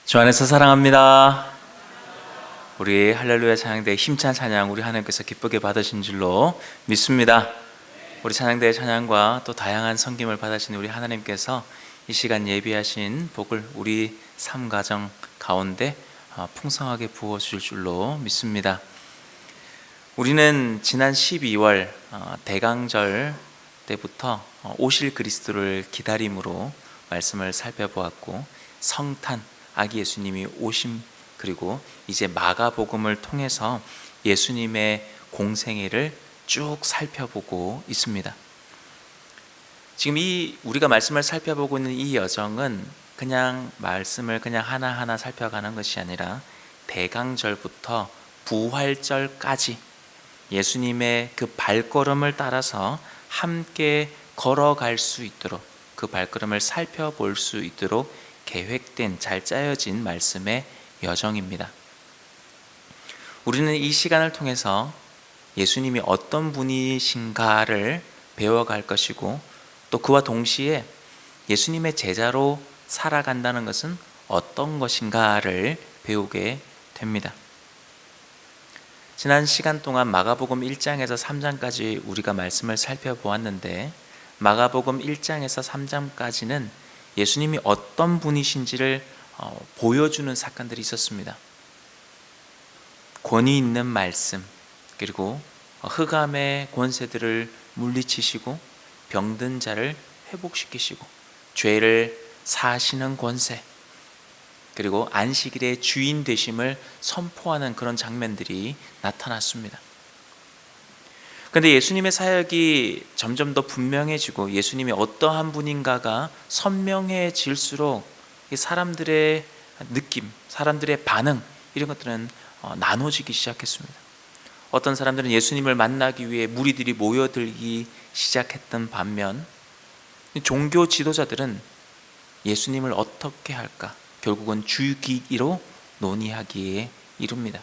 주 안에서 사랑합니다. 우리 할렐루야 찬양대 힘찬 찬양 우리 하나님께서 기쁘게 받으신 줄로 믿습니다. 우리 찬양대의 찬양과 또 다양한 섬김을 받으신 우리 하나님께서 이 시간 예비하신 복을 우리 삶 가정 가운데 풍성하게 부어주실 줄로 믿습니다. 우리는 지난 12월 대강절 때부터 오실 그리스도를 기다림으로 말씀을 살펴보았고, 성탄 아기 예수님이 오심, 그리고 이제 마가복음을 통해서 예수님의 공생애를 쭉 살펴보고 있습니다. 지금 우리가 말씀을 살펴보고 있는 이 여정은 그냥 말씀을 그냥 하나하나 살펴가는 것이 아니라 대강절부터 부활절까지 예수님의 그 발걸음을 따라서 함께 걸어갈 수 있도록, 그 발걸음을 살펴볼 수 있도록 계획된, 잘 짜여진 말씀의 여정입니다. 우리는 이 시간을 통해서 예수님이 어떤 분이신가를 배워갈 것이고, 또 그와 동시에 예수님의 제자로 살아간다는 것은 어떤 것인가를 배우게 됩니다. 지난 시간 동안 마가복음 1장에서 3장까지 우리가 말씀을 살펴보았는데, 마가복음 1장에서 3장까지는 예수님이 어떤 분이신지를 보여주는 사건들이 있었습니다. 권위 있는 말씀, 그리고 흑암의 권세들을 물리치시고 병든 자를 회복시키시고 죄를 사하시는 권세, 그리고 안식일의 주인 되심을 선포하는 그런 장면들이 나타났습니다. 그런데 예수님의 사역이 점점 더 분명해지고 예수님이 어떠한 분인가가 선명해질수록 사람들의 느낌, 사람들의 반응, 이런 것들은 나눠지기 시작했습니다. 어떤 사람들은 예수님을 만나기 위해 무리들이 모여들기 시작했던 반면, 종교 지도자들은 예수님을 어떻게 할까 결국은 죽이기로 논의하기에 이릅니다.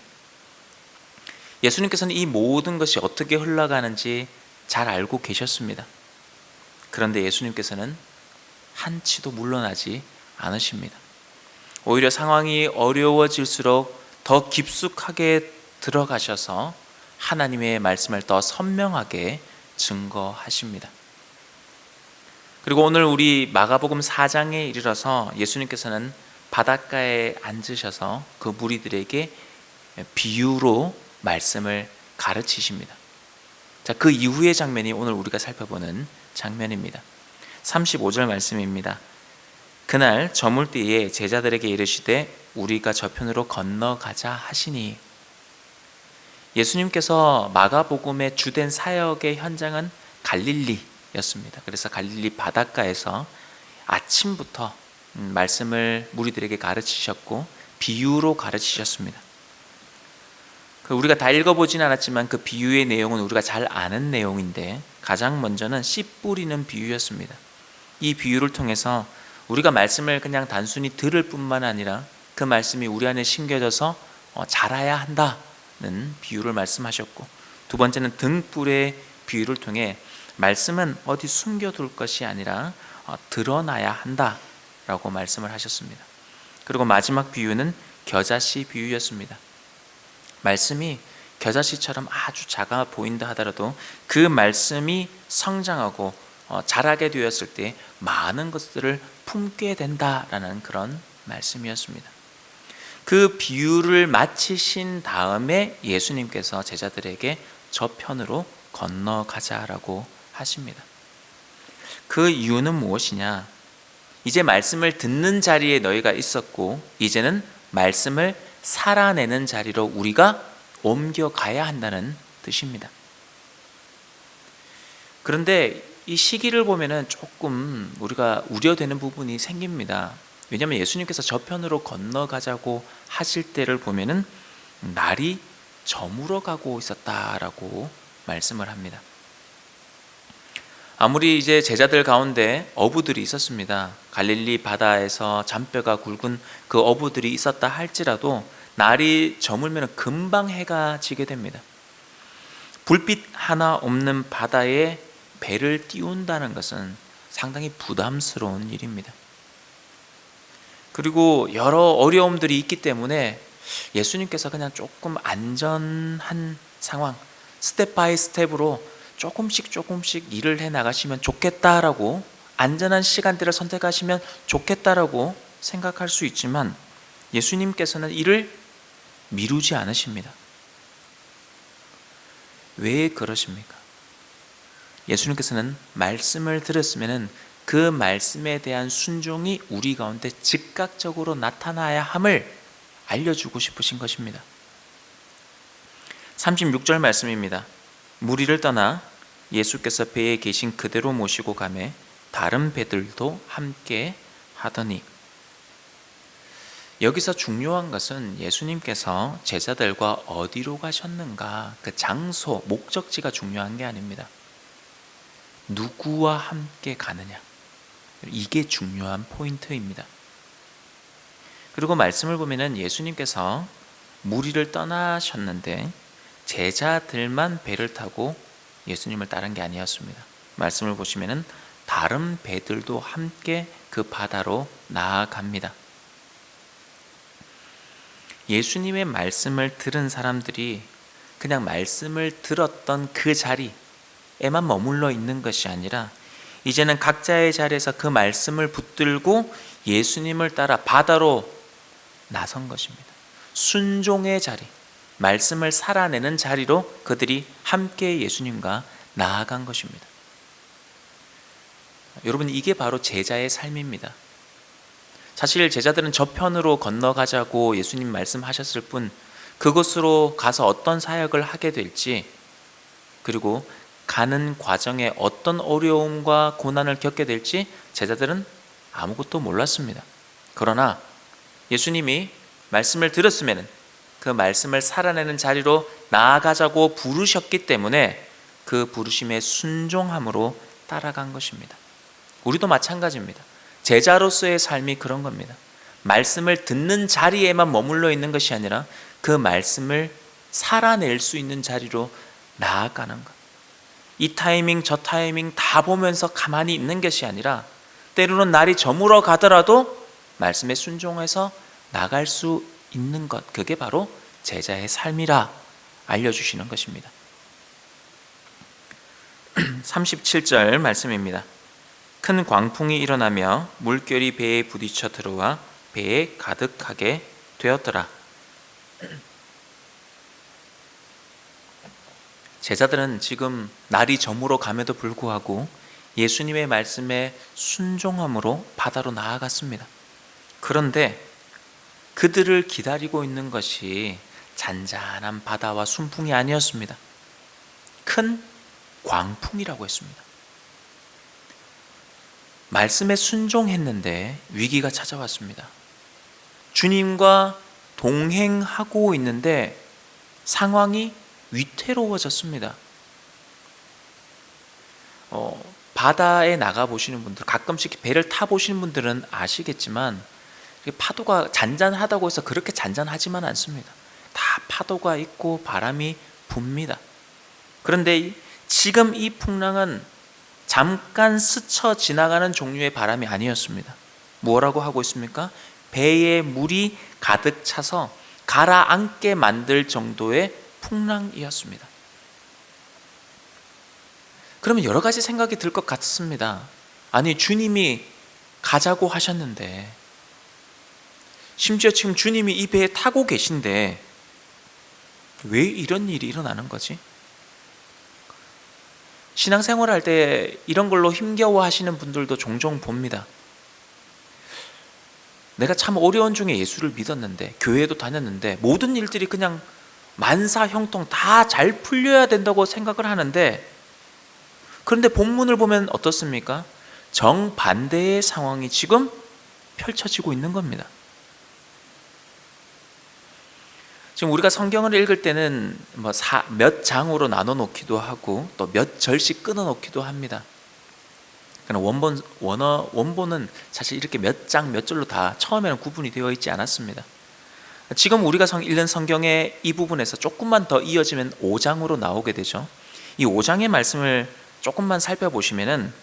예수님께서는 이 모든 것이 어떻게 흘러가는지 잘 알고 계셨습니다. 그런데 예수님께서는 한치도 물러나지 않으십니다. 오히려 상황이 어려워질수록 더 깊숙하게 들어가셔서 하나님의 말씀을 더 선명하게 증거하십니다. 그리고 오늘 우리 마가복음 4장에 이르러서 예수님께서는 바닷가에 앉으셔서 그 무리들에게 비유로 말씀을 가르치십니다. 자, 그 이후의 장면이 오늘 우리가 살펴보는 장면입니다. 35절 말씀입니다. 그날 저물 때에 제자들에게 이르시되 우리가 저편으로 건너가자 하시니. 예수님께서 마가복음의 주된 사역의 현장은 갈릴리였습니다. 그래서 갈릴리 바닷가에서 아침부터 말씀을 무리들에게 가르치셨고 비유로 가르치셨습니다. 우리가 다 읽어보진 않았지만 그 비유의 내용은 우리가 잘 아는 내용인데, 가장 먼저는 씨 뿌리는 비유였습니다. 이 비유를 통해서 우리가 말씀을 그냥 단순히 들을 뿐만 아니라 그 말씀이 우리 안에 심겨져서 자라야 한다는 비유를 말씀하셨고, 두 번째는 등불의 비유를 통해 말씀은 어디 숨겨둘 것이 아니라 드러나야 한다라고 말씀을 하셨습니다. 그리고 마지막 비유는 겨자씨 비유였습니다. 말씀이 겨자씨처럼 아주 작아 보인다 하더라도 그 말씀이 성장하고 자라게 되었을 때 많은 것들을 품게 된다라는 그런 말씀이었습니다. 그 비유를 마치신 다음에 예수님께서 제자들에게 저편으로 건너가자라고 하십니다. 그 이유는 무엇이냐? 이제 말씀을 듣는 자리에 너희가 있었고 이제는 말씀을 살아내는 자리로 우리가 옮겨가야 한다는 뜻입니다. 그런데 이 시기를 보면은 조금 우리가 우려되는 부분이 생깁니다. 왜냐하면 예수님께서 저편으로 건너가자고 하실 때를 보면은 날이 저물어 가고 있었다라고 말씀을 합니다. 아무리 이제 제자들 가운데 어부들이 있었습니다. 갈릴리 바다에서 잔뼈가 굵은 그 어부들이 있었다 할지라도 날이 저물면 금방 해가 지게 됩니다. 불빛 하나 없는 바다에 배를 띄운다는 것은 상당히 부담스러운 일입니다. 그리고 여러 어려움들이 있기 때문에 예수님께서 그냥 조금 안전한 상황, 스텝 바이 스텝으로 조금씩 일을 해 나가시면 좋겠다라고, 안전한 시간대를 선택하시면 좋겠다라고 생각할 수 있지만, 예수님께서는 이를 미루지 않으십니다. 왜 그러십니까? 예수님께서는 말씀을 들었으면 그 말씀에 대한 순종이 우리 가운데 즉각적으로 나타나야 함을 알려주고 싶으신 것입니다. 36절 말씀입니다. 무리를 떠나 예수께서 배에 계신 그대로 모시고 가매 다른 배들도 함께 하더니. 여기서 중요한 것은 예수님께서 제자들과 어디로 가셨는가, 그 장소, 목적지가 중요한 게 아닙니다. 누구와 함께 가느냐, 이게 중요한 포인트입니다. 그리고 말씀을 보면은 예수님께서 무리를 떠나셨는데 제자들만 배를 타고 예수님을 따른 게 아니었습니다. 말씀을 보시면은 다른 배들도 함께 그 바다로 나아갑니다. 예수님의 말씀을 들은 사람들이 그냥 말씀을 들었던 그 자리에만 머물러 있는 것이 아니라 이제는 각자의 자리에서 그 말씀을 붙들고 예수님을 따라 바다로 나선 것입니다. 순종의 자리, 말씀을 살아내는 자리로 그들이 함께 예수님과 나아간 것입니다. 여러분, 이게 바로 제자의 삶입니다. 사실 제자들은 저편으로 건너가자고 예수님 말씀하셨을 뿐, 그곳으로 가서 어떤 사역을 하게 될지, 그리고 가는 과정에 어떤 어려움과 고난을 겪게 될지 제자들은 아무것도 몰랐습니다. 그러나 예수님이 말씀을 들었으면 그 말씀을 살아내는 자리로 나아가자고 부르셨기 때문에 그 부르심에 순종함으로 따라간 것입니다. 우리도 마찬가지입니다. 제자로서의 삶이 그런 겁니다. 말씀을 듣는 자리에만 머물러 있는 것이 아니라 그 말씀을 살아낼 수 있는 자리로 나아가는 것. 이 타이밍 저 타이밍 다 보면서 가만히 있는 것이 아니라 때로는 날이 저물어 가더라도 말씀에 순종해서 나갈 수 있는 것, 그게 바로 제자의 삶이라 알려주시는 것입니다. 37절 말씀입니다. 큰 광풍이 일어나며 물결이 배에 부딪혀 들어와 배에 가득하게 되었더라. 제자들은 지금 날이 저물어 감에도 불구하고 예수님의 말씀에 순종함으로 바다로 나아갔습니다. 그런데 그들을 기다리고 있는 것이 잔잔한 바다와 순풍이 아니었습니다. 큰 광풍이라고 했습니다. 말씀에 순종했는데 위기가 찾아왔습니다. 주님과 동행하고 있는데 상황이 위태로워졌습니다. 바다에 나가 보시는 분들, 가끔씩 배를 타 보시는 분들은 아시겠지만 파도가 잔잔하다고 해서 그렇게 잔잔하지만 않습니다. 다 파도가 있고 바람이 붑니다. 그런데 지금 이 풍랑은 잠깐 스쳐 지나가는 종류의 바람이 아니었습니다. 뭐라고 하고 있습니까? 배에 물이 가득 차서 가라앉게 만들 정도의 풍랑이었습니다. 그러면 여러 가지 생각이 들 것 같습니다. 아니, 주님이 가자고 하셨는데, 심지어 지금 주님이 이 배에 타고 계신데 왜 이런 일이 일어나는 거지? 신앙생활 할 때 이런 걸로 힘겨워 하시는 분들도 종종 봅니다. 내가 참 어려운 중에 예수를 믿었는데, 교회도 다녔는데, 모든 일들이 그냥 만사형통 다 잘 풀려야 된다고 생각을 하는데, 그런데 본문을 보면 어떻습니까? 정반대의 상황이 지금 펼쳐지고 있는 겁니다. 지금 우리가 성경을 읽을 때는 몇 장으로 나눠 놓기도 하고 또 몇 절씩 끊어 놓기도 합니다. 원본은 사실 이렇게 몇 장 몇 절로 다 처음에는 구분이 되어 있지 않았습니다. 지금 우리가 읽는 성경의 이 부분에서 조금만 더 이어지면 5장으로 나오게 되죠. 이 5장의 말씀을 조금만 살펴보시면은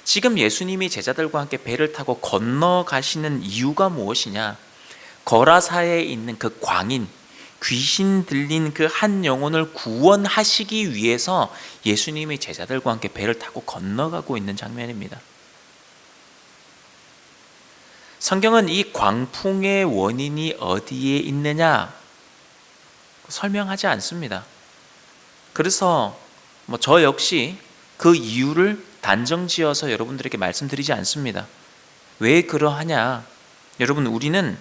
지금 예수님이 제자들과 함께 배를 타고 건너가시는 이유가 무엇이냐? 거라사에 있는 그 광인, 귀신 들린 그 한 영혼을 구원하시기 위해서 예수님이 제자들과 함께 배를 타고 건너가고 있는 장면입니다. 성경은 이 광풍의 원인이 어디에 있느냐 설명하지 않습니다. 그래서 저 역시 그 이유를 단정지어서 여러분들에게 말씀드리지 않습니다. 왜 그러하냐? 여러분, 우리는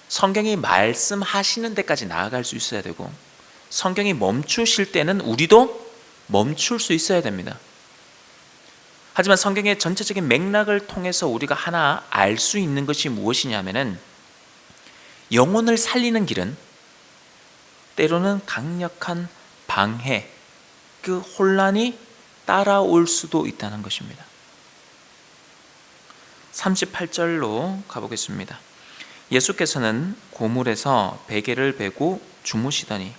성경이 말씀하시는 데까지 나아갈 수 있어야 되고, 성경이 멈추실 때는 우리도 멈출 수 있어야 됩니다. 하지만 성경의 전체적인 맥락을 통해서 우리가 하나 알 수 있는 것이 무엇이냐면은, 영혼을 살리는 길은 때로는 강력한 방해, 그 혼란이 따라올 수도 있다는 것입니다. 38절로 가보겠습니다. 예수께서는 고물에서 베개를 베고 주무시더니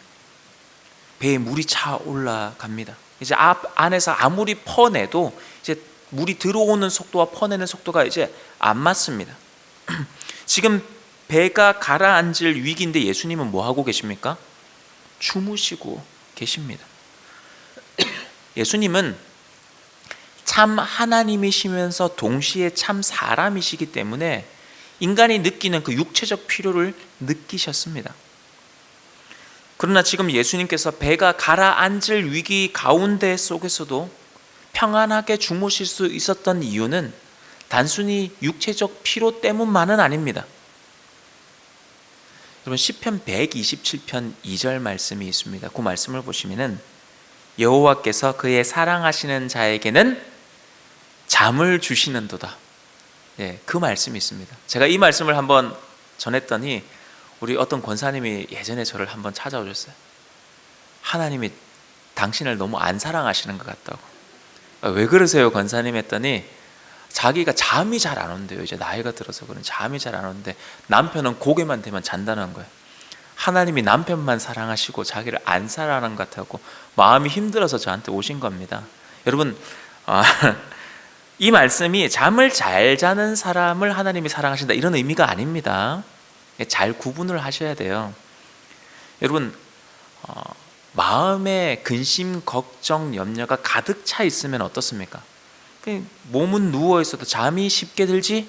배에 물이 차 올라갑니다. 이제 안에서 아무리 퍼내도 이제 물이 들어오는 속도와 퍼내는 속도가 이제 안 맞습니다. 지금 배가 가라앉을 위기인데 예수님은 뭐 하고 계십니까? 주무시고 계십니다. 예수님은 참 하나님이시면서 동시에 참 사람이시기 때문에 인간이 느끼는 그 육체적 필요를 느끼셨습니다. 그러나 지금 예수님께서 배가 가라앉을 위기 가운데 속에서도 평안하게 주무실 수 있었던 이유는 단순히 육체적 피로 때문만은 아닙니다. 여러분, 시편 127편 2절 말씀이 있습니다. 그 말씀을 보시면은 여호와께서 그의 사랑하시는 자에게는 잠을 주시는도다. 그 말씀이 있습니다. 제가 이 말씀을 한번 전했더니 우리 어떤 권사님이 예전에 저를 한번 찾아오셨어요. 하나님이 당신을 너무 안 사랑하시는 것 같다고. 왜 그러세요, 권사님? 했더니 자기가 잠이 잘 안 온대요. 이제 나이가 들어서 그런 잠이 잘 안 오는데 남편은 고개만 대면 잔다는 거예요. 하나님이 남편만 사랑하시고 자기를 안 사랑하는 것 같다고 마음이 힘들어서 저한테 오신 겁니다. 여러분, 이 말씀이 잠을 잘 자는 사람을 하나님이 사랑하신다 이런 의미가 아닙니다. 잘 구분을 하셔야 돼요. 여러분, 마음에 근심, 걱정, 염려가 가득 차 있으면 어떻습니까? 몸은 누워 있어도 잠이 쉽게 들지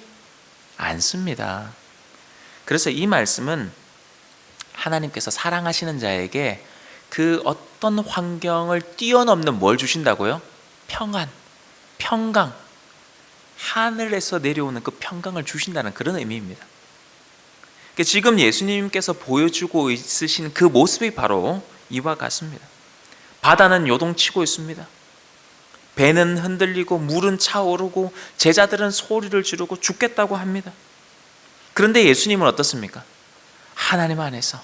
않습니다. 그래서 이 말씀은 하나님께서 사랑하시는 자에게 그 어떤 환경을 뛰어넘는 뭘 주신다고요? 평안, 평강, 하늘에서 내려오는 그 평강을 주신다는 그런 의미입니다. 지금 예수님께서 보여주고 있으신 그 모습이 바로 이와 같습니다. 바다는 요동치고 있습니다. 배는 흔들리고 물은 차오르고 제자들은 소리를 지르고 죽겠다고 합니다. 그런데 예수님은 어떻습니까? 하나님 안에서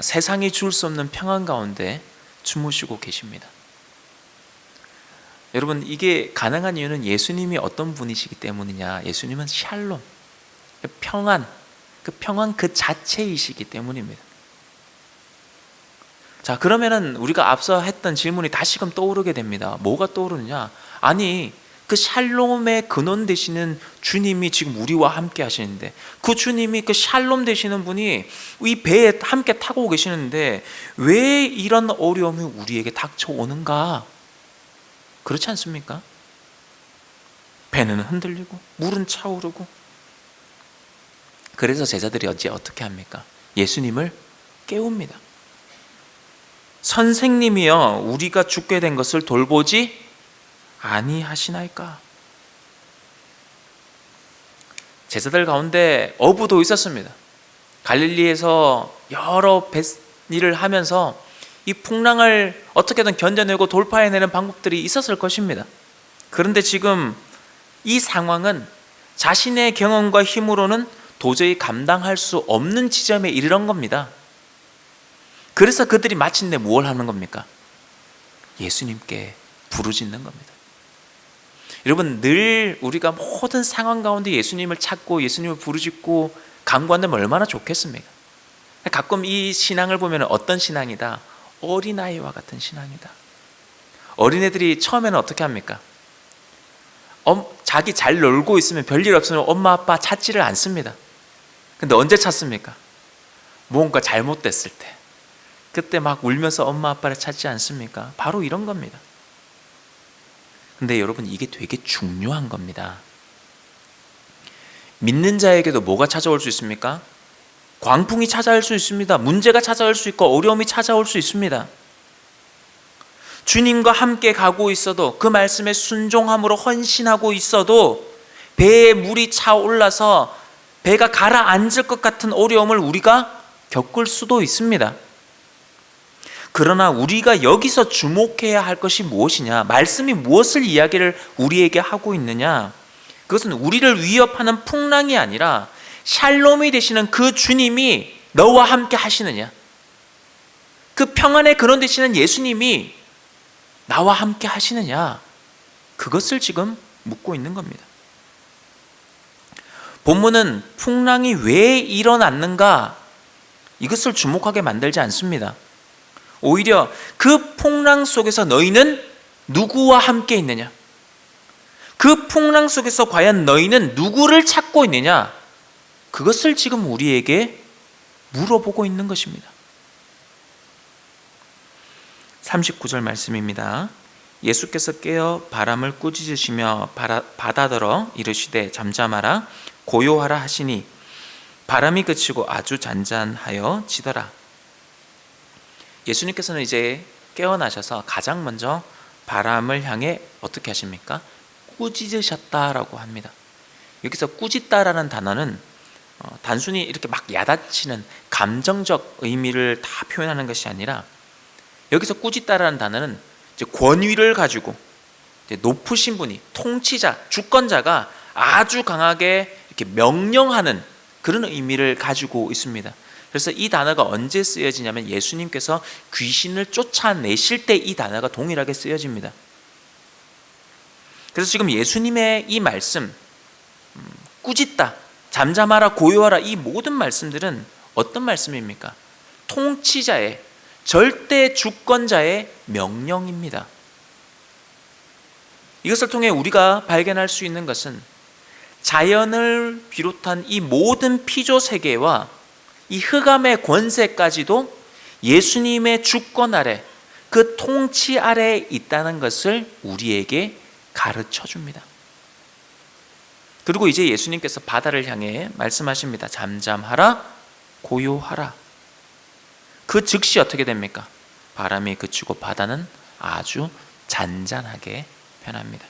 세상이 줄 수 없는 평안 가운데 주무시고 계십니다. 여러분, 이게 가능한 이유는 예수님이 어떤 분이시기 때문이냐? 예수님은 샬롬, 평안, 그 평안 그 자체이시기 때문입니다. 자, 그러면은 우리가 앞서 했던 질문이 다시금 떠오르게 됩니다. 뭐가 떠오르느냐? 아니, 그 샬롬의 근원 되시는 주님이 지금 우리와 함께 하시는데, 그 주님이 그 샬롬 되시는 분이 이 배에 함께 타고 계시는데 왜 이런 어려움이 우리에게 닥쳐오는가? 그렇지 않습니까? 배는 흔들리고 물은 차오르고. 그래서 제자들이 어떻게 합니까? 예수님을 깨웁니다. 선생님이여, 우리가 죽게 된 것을 돌보지 아니하시나이까? 제자들 가운데 어부도 있었습니다. 갈릴리에서 여러 뱃일을 하면서 이 풍랑을 어떻게든 견뎌내고 돌파해내는 방법들이 있었을 것입니다. 그런데 지금 이 상황은 자신의 경험과 힘으로는 도저히 감당할 수 없는 지점에 이르는 겁니다. 그래서 그들이 마침내 무엇을 하는 겁니까? 예수님께 부르짖는 겁니다. 여러분, 늘 우리가 모든 상황 가운데 예수님을 찾고 예수님을 부르짖고 간구한다면 얼마나 좋겠습니까? 가끔 이 신앙을 보면 어떤 신앙이다? 어린아이와 같은 신앙이다. 어린애들이 처음에는 어떻게 합니까? 자기 잘 놀고 있으면 별일 없으면 엄마 아빠 찾지를 않습니다. 근데 언제 찾습니까? 뭔가 잘못됐을 때, 그때 막 울면서 엄마 아빠를 찾지 않습니까? 바로 이런 겁니다. 근데 여러분, 이게 되게 중요한 겁니다. 믿는 자에게도 뭐가 찾아올 수 있습니까? 광풍이 찾아올 수 있습니다. 문제가 찾아올 수 있고 어려움이 찾아올 수 있습니다. 주님과 함께 가고 있어도, 그 말씀에 순종함으로 헌신하고 있어도 배에 물이 차올라서 배가 가라앉을 것 같은 어려움을 우리가 겪을 수도 있습니다. 그러나 우리가 여기서 주목해야 할 것이 무엇이냐? 말씀이 무엇을 이야기를 우리에게 하고 있느냐? 그것은 우리를 위협하는 풍랑이 아니라 샬롬이 되시는 그 주님이 너와 함께 하시느냐? 그 평안의 근원 되시는 예수님이 나와 함께 하시느냐? 그것을 지금 묻고 있는 겁니다. 본문은 풍랑이 왜 일어났는가, 이것을 주목하게 만들지 않습니다. 오히려 그 풍랑 속에서 너희는 누구와 함께 있느냐? 그 풍랑 속에서 과연 너희는 누구를 찾고 있느냐? 그것을 지금 우리에게 물어보고 있는 것입니다. 39절 말씀입니다. 예수께서 깨어 바람을 꾸짖으시며 바다더러 이르시되 잠잠하라 고요하라 하시니 바람이 그치고 아주 잔잔하여 지더라. 예수님께서는 이제 깨어나셔서 가장 먼저 바람을 향해 어떻게 하십니까? 꾸짖으셨다라고 합니다. 여기서 꾸짖다라는 단어는 단순히 이렇게 막 야단치는 감정적 의미를 다 표현하는 것이 아니라, 여기서 꾸짖다라는 단어는 이제 권위를 가지고 이제 높으신 분이, 통치자, 주권자가 아주 강하게 이렇게 명령하는 그런 의미를 가지고 있습니다. 그래서 이 단어가 언제 쓰여지냐면 예수님께서 귀신을 쫓아내실 때 이 단어가 동일하게 쓰여집니다. 그래서 지금 예수님의 이 말씀, 꾸짖다, 잠잠하라, 고요하라, 이 모든 말씀들은 어떤 말씀입니까? 통치자의, 절대 주권자의 명령입니다. 이것을 통해 우리가 발견할 수 있는 것은 자연을 비롯한 이 모든 피조 세계와 이 흑암의 권세까지도 예수님의 주권 아래, 그 통치 아래에 있다는 것을 우리에게 가르쳐 줍니다. 그리고 이제 예수님께서 바다를 향해 말씀하십니다. 잠잠하라, 고요하라. 그 즉시 어떻게 됩니까? 바람이 그치고 바다는 아주 잔잔하게 변합니다.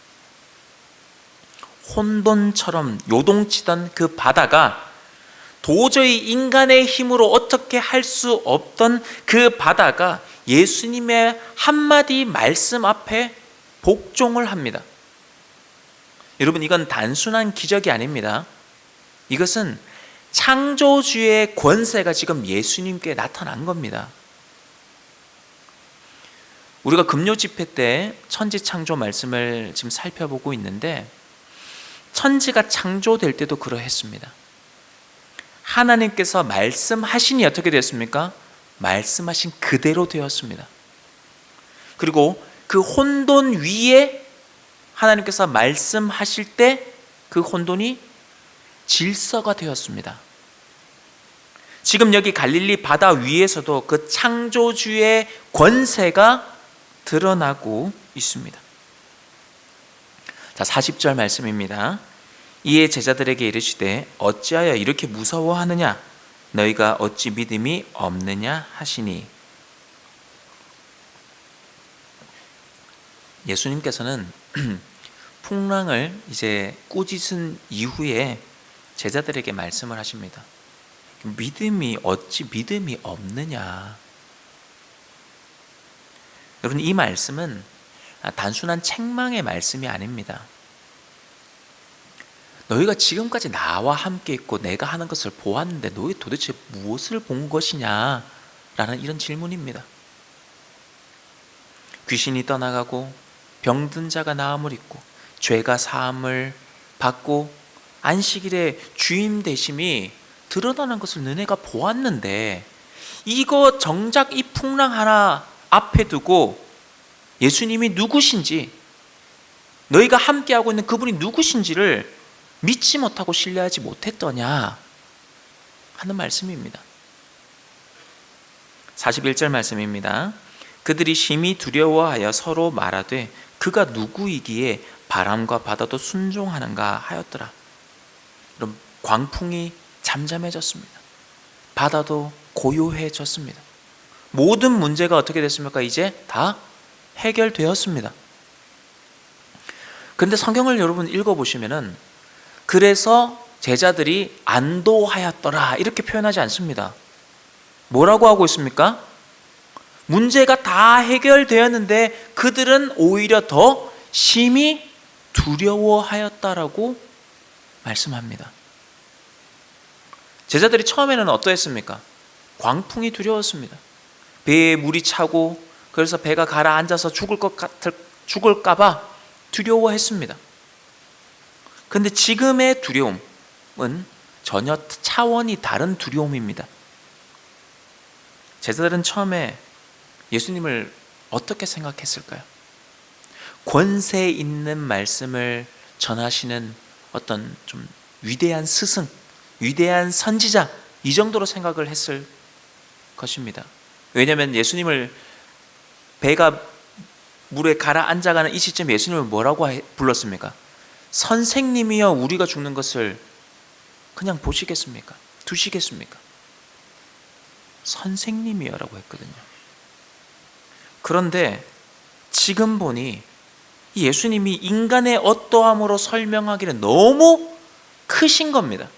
혼돈처럼 요동치던 그 바다가 도저히 인간의 힘으로 어떻게 할 수 없던 그 바다가 예수님의 한마디 말씀 앞에 복종을 합니다. 여러분, 이건 단순한 기적이 아닙니다. 이것은 창조주의 권세가 지금 예수님께 나타난 겁니다. 우리가 금요 집회 때 천지 창조 말씀을 지금 살펴보고 있는데, 천지가 창조될 때도 그러했습니다. 하나님께서 말씀하시니 어떻게 되었습니까? 말씀하신 그대로 되었습니다. 그리고 그 혼돈 위에 하나님께서 말씀하실 때 그 혼돈이 질서가 되었습니다. 지금 여기 갈릴리 바다 위에서도 그 창조주의 권세가 드러나고 있습니다. 자, 40절 말씀입니다. 이에 제자들에게 이르시되 어찌하여 이렇게 무서워하느냐? 너희가 어찌 믿음이 없느냐 하시니. 예수님께서는 풍랑을 이제 꾸짖은 이후에 제자들에게 말씀을 하십니다. 어찌 믿음이 없느냐? 여러분, 이 말씀은 단순한 책망의 말씀이 아닙니다. 너희가 지금까지 나와 함께 있고 내가 하는 것을 보았는데 너희 도대체 무엇을 본 것이냐? 라는 이런 질문입니다. 귀신이 떠나가고 병든 자가 나음을 입고 죄가 사함을 받고 안식일에 주임 되심이 드러나는 것을 너네가 보았는데, 이거 정작 이 풍랑 하나 앞에 두고 예수님이 누구신지, 너희가 함께하고 있는 그분이 누구신지를 믿지 못하고 신뢰하지 못했더냐 하는 말씀입니다. 41절 말씀입니다. 그들이 심히 두려워하여 서로 말하되 그가 누구이기에 바람과 바다도 순종하는가 하였더라. 그럼 광풍이 잠잠해졌습니다. 바다도 고요해졌습니다. 모든 문제가 어떻게 됐습니까? 이제 다 해결되었습니다. 그런데 성경을 여러분 읽어보시면은 그래서 제자들이 안도하였더라 이렇게 표현하지 않습니다. 뭐라고 하고 있습니까? 문제가 다 해결되었는데 그들은 오히려 더 심히 두려워하였다라고 말씀합니다. 제자들이 처음에는 어떠했습니까? 광풍이 두려웠습니다. 배에 물이 차고 그래서 배가 가라앉아서 죽을까 봐 두려워했습니다. 그런데 지금의 두려움은 전혀 차원이 다른 두려움입니다. 제자들은 처음에 예수님을 어떻게 생각했을까요? 권세 있는 말씀을 전하시는 어떤 좀 위대한 스승, 위대한 선지자, 이 정도로 생각을 했을 것입니다. 왜냐하면 예수님을 배가 물에 가라앉아가는 이 시점에 예수님을 뭐라고 불렀습니까? 선생님이여 우리가 죽는 것을 그냥 보시겠습니까? 두시겠습니까? 선생님이여 라고 했거든요. 그런데 지금 보니 예수님이 인간의 어떠함으로 설명하기는 너무 크신 겁니다.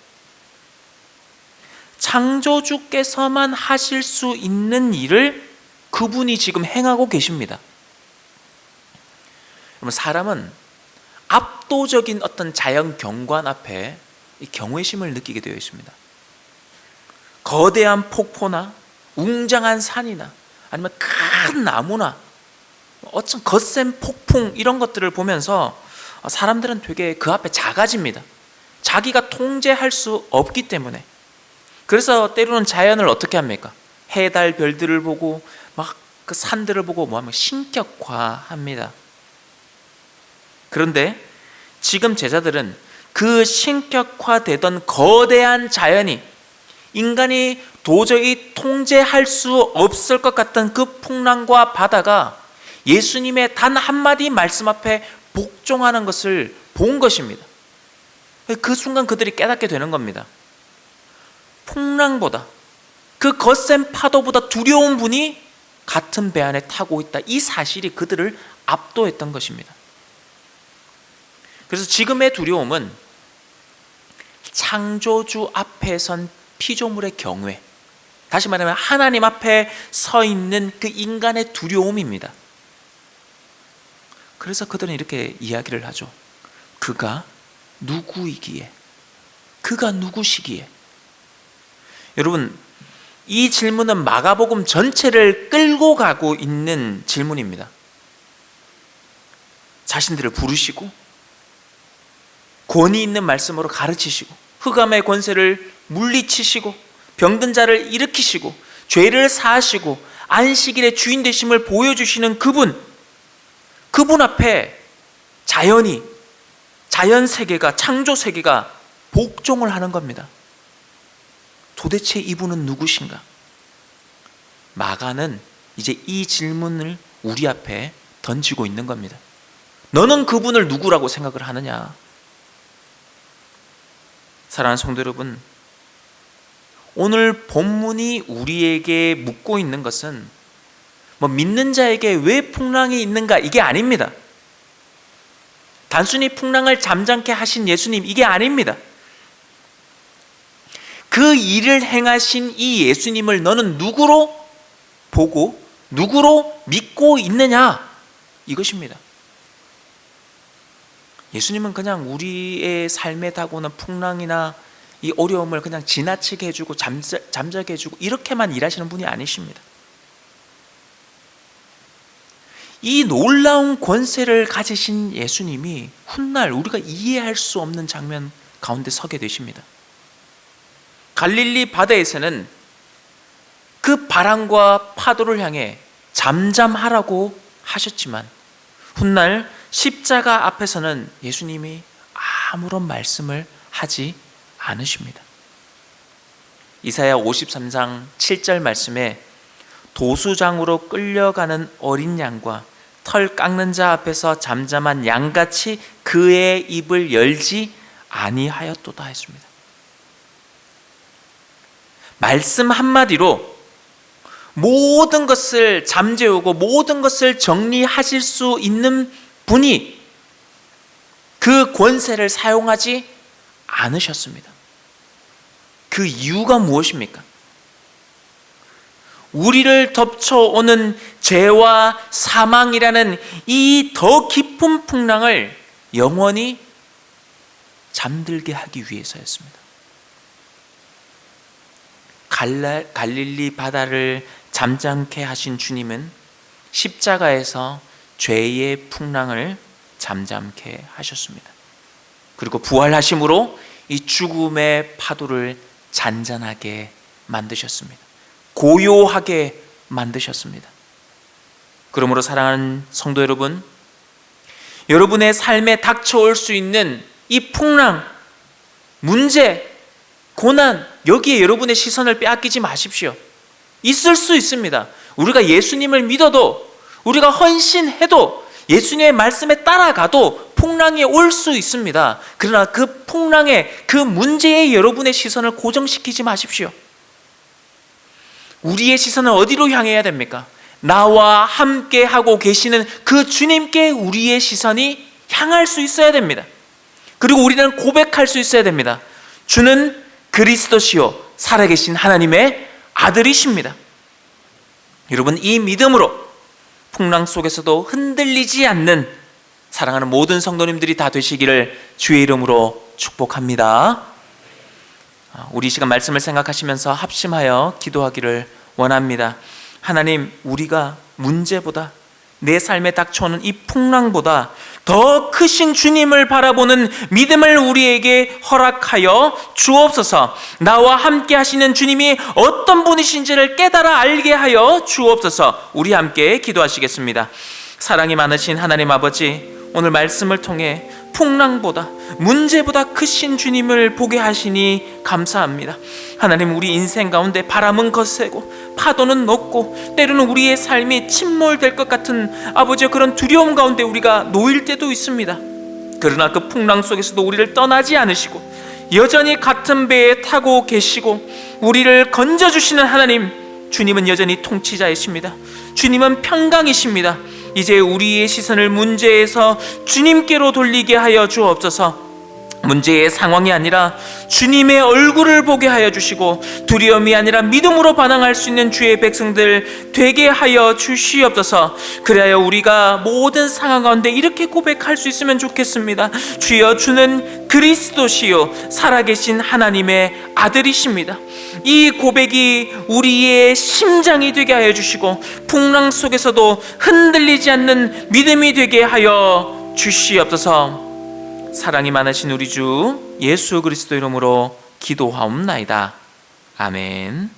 창조주께서만 하실 수 있는 일을 그분이 지금 행하고 계십니다. 그러면 사람은 압도적인 어떤 자연 경관 앞에 경외심을 느끼게 되어 있습니다. 거대한 폭포나 웅장한 산이나 아니면 큰 나무나 어떤 거센 폭풍 이런 것들을 보면서 사람들은 되게 그 앞에 작아집니다. 자기가 통제할 수 없기 때문에. 그래서 때로는 자연을 어떻게 합니까? 해, 달, 별들을 보고 막 그 산들을 보고 뭐하면 신격화합니다. 그런데 지금 제자들은 그 신격화되던 거대한 자연이 인간이 도저히 통제할 수 없을 것 같던 그 풍랑과 바다가 예수님의 단 한마디 말씀 앞에 복종하는 것을 본 것입니다. 그 순간 그들이 깨닫게 되는 겁니다. 풍랑보다 그 거센 파도보다 두려운 분이 같은 배 안에 타고 있다. 이 사실이 그들을 압도했던 것입니다. 그래서 지금의 두려움은 창조주 앞에 선 피조물의 경외, 다시 말하면 하나님 앞에 서 있는 그 인간의 두려움입니다. 그래서 그들은 이렇게 이야기를 하죠. 그가 누구이기에, 그가 누구시기에. 여러분, 이 질문은 마가복음 전체를 끌고 가고 있는 질문입니다. 자신들을 부르시고 권위 있는 말씀으로 가르치시고 흑암의 권세를 물리치시고 병든 자를 일으키시고 죄를 사하시고 안식일의 주인 되심을 보여주시는 그분 앞에 자연이, 자연 세계가, 창조 세계가 복종을 하는 겁니다. 도대체 이분은 누구신가? 마가는 이제 이 질문을 우리 앞에 던지고 있는 겁니다. 너는 그분을 누구라고 생각을 하느냐? 사랑하는 성도 여러분, 오늘 본문이 우리에게 묻고 있는 것은 믿는 자에게 왜 풍랑이 있는가 이게 아닙니다. 단순히 풍랑을 잠잠케 하신 예수님 이게 아닙니다. 그 일을 행하신 이 예수님을 너는 누구로 보고 누구로 믿고 있느냐 이것입니다. 예수님은 그냥 우리의 삶에 다가오는 풍랑이나 이 어려움을 그냥 지나치게 해주고 잠자게 해주고 이렇게만 일하시는 분이 아니십니다. 이 놀라운 권세를 가지신 예수님이 훗날 우리가 이해할 수 없는 장면 가운데 서게 되십니다. 갈릴리 바다에서는 그 바람과 파도를 향해 잠잠하라고 하셨지만 훗날 십자가 앞에서는 예수님이 아무런 말씀을 하지 않으십니다. 이사야 53장 7절 말씀에 도수장으로 끌려가는 어린 양과 털 깎는 자 앞에서 잠잠한 양같이 그의 입을 열지 아니하였도다 했습니다. 말씀 한마디로 모든 것을 잠재우고 모든 것을 정리하실 수 있는 분이 그 권세를 사용하지 않으셨습니다. 그 이유가 무엇입니까? 우리를 덮쳐오는 죄와 사망이라는 이 더 깊은 풍랑을 영원히 잠들게 하기 위해서였습니다. 갈릴리 바다를 잠잠케 하신 주님은 십자가에서 죄의 풍랑을 잠잠케 하셨습니다. 그리고 부활하심으로 이 죽음의 파도를 잔잔하게 만드셨습니다. 고요하게 만드셨습니다. 그러므로 사랑하는 성도 여러분, 여러분의 삶에 닥쳐올 수 있는 이 풍랑, 문제, 고난, 여기에 여러분의 시선을 빼앗기지 마십시오. 있을 수 있습니다. 우리가 예수님을 믿어도, 우리가 헌신해도, 예수님의 말씀에 따라가도 풍랑이 올 수 있습니다. 그러나 그 풍랑에, 그 문제에 여러분의 시선을 고정시키지 마십시오. 우리의 시선을 어디로 향해야 됩니까? 나와 함께 하고 계시는 그 주님께 우리의 시선이 향할 수 있어야 됩니다. 그리고 우리는 고백할 수 있어야 됩니다. 주는 그리스도시요 살아계신 하나님의 아들이십니다. 여러분, 이 믿음으로 풍랑 속에서도 흔들리지 않는 사랑하는 모든 성도님들이 다 되시기를 주의 이름으로 축복합니다. 우리 시간 말씀을 생각하시면서 합심하여 기도하기를 원합니다. 하나님, 우리가 문제보다, 내 삶에 닥쳐오는 이 풍랑보다 더 크신 주님을 바라보는 믿음을 우리에게 허락하여 주옵소서. 나와 함께 하시는 주님이 어떤 분이신지를 깨달아 알게 하여 주옵소서. 우리 함께 기도하시겠습니다. 사랑이 많으신 하나님 아버지, 오늘 말씀을 통해 풍랑보다, 문제보다 크신 주님을 보게 하시니 감사합니다. 하나님, 우리 인생 가운데 바람은 거세고 파도는 높고 때로는 우리의 삶이 침몰될 것 같은 아버지의 그런 두려움 가운데 우리가 놓일 때도 있습니다. 그러나 그 풍랑 속에서도 우리를 떠나지 않으시고 여전히 같은 배에 타고 계시고 우리를 건져주시는 하나님, 주님은 여전히 통치자이십니다. 주님은 평강이십니다. 이제 우리의 시선을 문제에서 주님께로 돌리게 하여 주옵소서. 문제의 상황이 아니라 주님의 얼굴을 보게 하여 주시고 두려움이 아니라 믿음으로 반응할 수 있는 주의 백성들 되게 하여 주시옵소서. 그래야 우리가 모든 상황 가운데 이렇게 고백할 수 있으면 좋겠습니다. 주여, 주는 그리스도시요 살아계신 하나님의 아들이십니다. 이 고백이 우리의 심장이 되게 하여 주시고 풍랑 속에서도 흔들리지 않는 믿음이 되게 하여 주시옵소서. 사랑이 많으신 우리 주 예수 그리스도 이름으로 기도하옵나이다. 아멘.